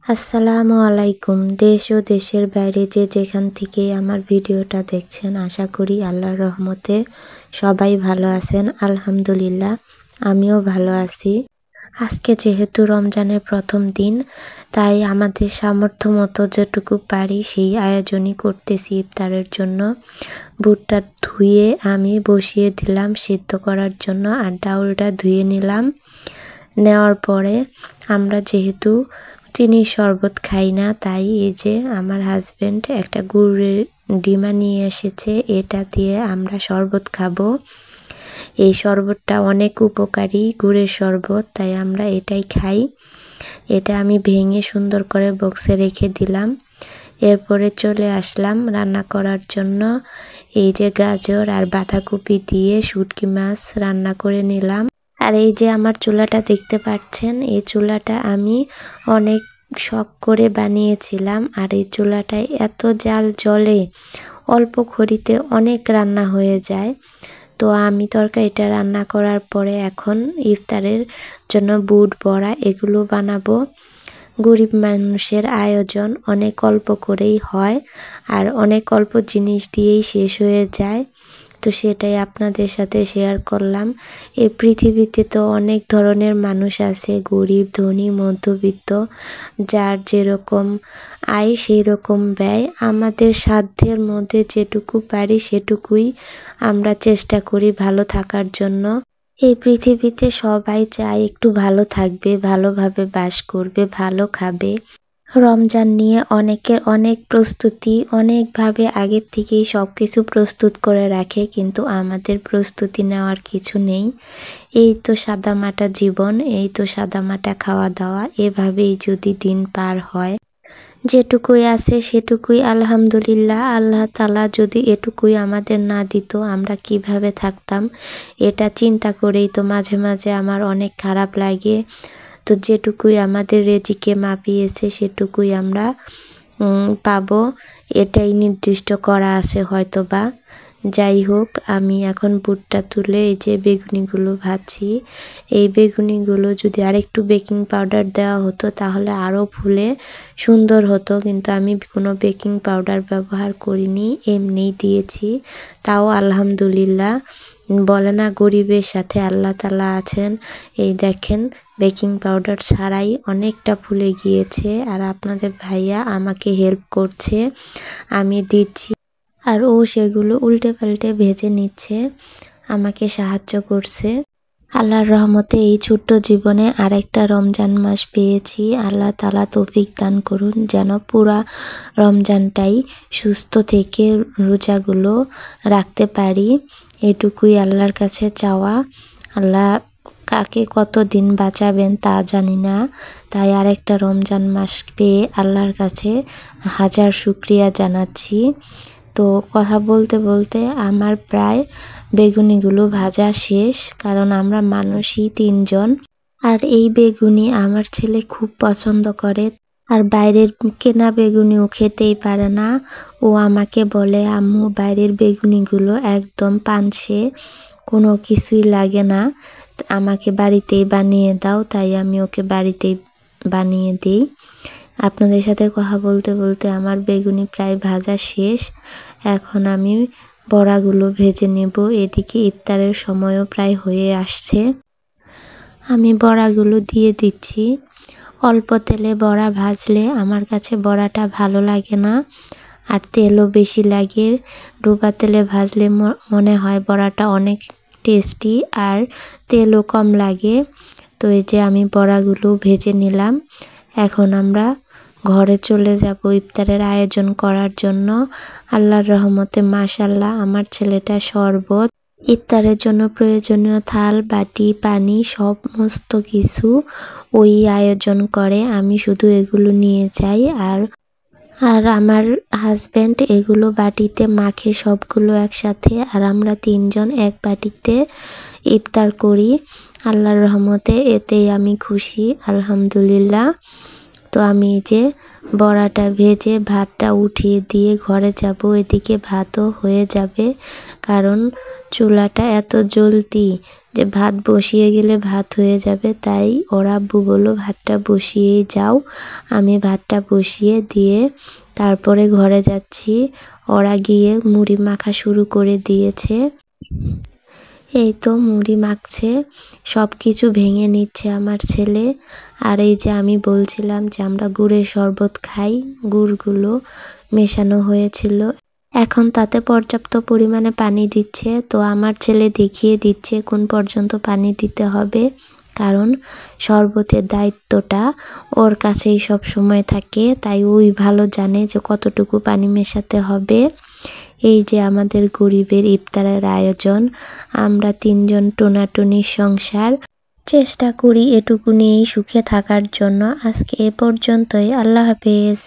আসসালামু আলাইকুম। দেশ ও দেশের বাইরে যে যেখান থেকে আমার ভিডিওটা দেখছেন, আশা করি আল্লাহর রহমতে সবাই ভালো আছেন। আলহামদুলিল্লাহ, আমিও ভালো আছি। আজকে যেহেতু রমজানের প্রথম দিন, তাই আমাদের সামর্থ্য মতো যেটুকু পারি সেই আয়োজনই করতেছি ইফতারের জন্য। বুটটা ধুয়ে আমি বসিয়ে দিলাম সিদ্ধ করার জন্য, আর ডাউলটা ধুয়ে নিলাম। নেওয়ার পরে আমরা যেহেতু চিনির শরবত খাই না, তাই এই যে আমার হাজবেন্ড একটা গুড়ের ডিমা নিয়ে এসেছে, এটা দিয়ে আমরা শরবত খাবো। এই শরবতটা অনেক উপকারী, গুড়ের শরবত, তাই আমরা এটাই খাই। এটা আমি ভেঙে সুন্দর করে বক্সে রেখে দিলাম। এরপরে চলে আসলাম রান্না করার জন্য। এই যে গাজর আর বাঁধাকপি দিয়ে শুটকি মাছ রান্না করে নিলাম। আর এই যে আমার চুলাটা দেখতে পাচ্ছেন, এই চুলাটা আমি অনেক শখ করে বানিয়েছিলাম। আর এই চুলাটায় এত জাল জ্বলে, অল্প খড়িতে অনেক রান্না হয়ে যায়। তো আমি তরকারিটা রান্না করার পরে এখন ইফতারের জন্য বুট বড়া এগুলো বানাবো। গরিব মানুষের আয়োজন অনেক অল্প করেই হয়, আর অনেক অল্প জিনিস দিয়েই শেষ হয়ে যায়। তো সেটাই আপনাদের সাথে শেয়ার করলাম। এই পৃথিবীতে তো অনেক ধরনের মানুষ আছে, গরিব, ধনী, মধ্যবিত্ত, যার যেরকম আয় সেই রকম ব্যয়। আমাদের সাধ্যের মধ্যে যেটুকু পারি সেটুকুই আমরা চেষ্টা করি ভালো থাকার জন্য। এই পৃথিবীতে সবাই চায় একটু ভালো থাকবে, ভালোভাবে বাস করবে, ভালো খাবে। রমজান নিয়ে অনেকের অনেক প্রস্তুতি, অনেকভাবে আগের থেকেই সব কিছু প্রস্তুত করে রাখে, কিন্তু আমাদের প্রস্তুতি নেওয়ার কিছু নেই। এই তো সাদামাটা জীবন, এই তো সাদামাটা খাওয়া দাওয়া, এভাবেই যদি দিন পার হয়। যেটুকুই আছে সেটুকুই আলহামদুলিল্লাহ। আল্লাহ তাআলা যদি এটুকুই আমাদের না দিত, আমরা কিভাবে থাকতাম, এটা চিন্তা করেই তো মাঝে মাঝে আমার অনেক খারাপ লাগে। তো যেটুকুই আমাদের রেজিকে মাপিয়েছে সেটুকুই আমরা পাবো, এটাই নির্দিষ্ট করা আছে হয়তোবা। যাই হোক, আমি এখন বুটটা তুলে এই যে বেগুনিগুলো ভাজছি। এই বেগুনিগুলো যদি আরেকটু বেকিং পাউডার দেওয়া হতো তাহলে আরও ফুলে সুন্দর হতো, কিন্তু আমি কোনো বেকিং পাউডার ব্যবহার করিনি, এমনিই দিয়েছি। তাও আলহামদুলিল্লাহ, বলে না গরিবের সাথে আল্লাহ তাআলা আছেন। এই দেখেন, বেকিং পাউডার ছাড়াই অনেকটা ফুলে গিয়েছে। আর আপনাদের ভাইয়া আমাকে হেল্প করছে, আমি দিচ্ছি আর ও সেগুলো উল্টে পাল্টে ভেজে নিচ্ছে, আমাকে সাহায্য করছে। আল্লাহর রহমতে এই ছোট্ট জীবনে আরেকটা রমজান মাস পেয়েছি। আল্লাহ তাআলা তৌফিক দান করুন যেন পুরা রমজানটাই সুস্থ থেকে রোজাগুলো রাখতে পারি, এটুকুই আল্লাহর কাছে চাওয়া। আল্লাহ কাকে কতদিন বাঁচাবেন তা জানি না, তাই আরেকটা রমজান মাস পেয়ে আল্লাহর কাছে হাজার শুকরিয়া জানাচ্ছি। তো কথা বলতে বলতে আমার প্রায় বেগুনিগুলো ভাজা শেষ, কারণ আমরা মানুষই 3 জন। আর এই বেগুনি আমার ছেলে খুব পছন্দ করে, আর বাইরের কেনা বেগুনিও খেতেই পারে না। ও আমাকে বলে, আম্মু বাইরের বেগুনিগুলো একদম পানসে, কোনো কিছুই লাগে না, আমাকে বাড়িতেই বানিয়ে দাও। তাই আমি ওকে বাড়িতেই বানিয়ে দিই। আপনাদের সাথে কথা বলতে বলতে আমার বেগুনি প্রায় ভাজা শেষ। এখন আমি বড়াগুলো ভেজে নেব। এদিকে ইফতারের সময়ও প্রায় হয়ে আসছে। আমি বড়াগুলো দিয়ে দিচ্ছি। অল্প তেলে বড়া ভাজলে আমার কাছে বড়াটা ভালো লাগে না, আর তেলও বেশি লাগে। ডুবা তেলে ভাজলে মনে হয় বড়াটা অনেক টেস্টি, আর তেলও কম লাগে। তো এই যে আমি বড়াগুলো ভেজে নিলাম। এখন আমরা ঘরে চলে যাব ইফতারের আয়োজন করার জন্য। আল্লাহর রহমতে মাশাআল্লাহ, আমার ছেলেটা শরবত, ইফতারের জন্য প্রয়োজনীয় থাল, বাটি, পানি সমস্ত কিছু ওই আয়োজন করে। আমি শুধু এগুলো নিয়ে যাই, আর আমার হাজব্যান্ড এগুলো বাটিতে মাখে সবগুলো একসাথে, আর আমরা 3 জন এক বাটিতে ইফতার করি। আল্লাহর রহমতে এতেই আমি খুশি, আলহামদুলিল্লাহ। তো আমি যে বড়াটা ভেজে ভাতটা উঠিয়ে দিয়ে ঘরে যাব, এদিকে ভাতও হয়ে যাবে। কারণ চুলাটা এত জলদি যে ভাত বসিয়ে গেলে ভাত হয়ে যাবে, তাই ওর আব্বু বলল ভাতটা বসিয়েই যাও। আমি ভাতটা বসিয়ে দিয়ে তারপরে ঘরে যাচ্ছি। ওরা গিয়ে মুড়ি মাখা শুরু করে দিয়েছে। এই তো মুড়ি মাখছে, সব কিছু ভেঙে নিচ্ছে আমার ছেলে। আর এই যে আমি বলছিলাম যে আমরা গুড়ের শরবত খাই, গুড়গুলো মেশানো হয়েছিল। এখন তাতে পর্যাপ্ত পরিমাণে পানি দিচ্ছে। তো আমার ছেলে দেখিয়ে দিচ্ছে কোন পর্যন্ত পানি দিতে হবে, কারণ শরবতের দায়িত্বটা ওর কাছেই সব সময় থাকে, তাই ওই ভালো জানে যে কতটুকু পানি মেশাতে হবে। এই যে আমাদের গরিবের ইফতারের আয়োজন। আমরা 3 জন টোনাটুনির সংসার, চেষ্টা করি এটুকু নিয়েই সুখে থাকার জন্য। আজকে এ পর্যন্তই। আল্লাহ হাফেজ।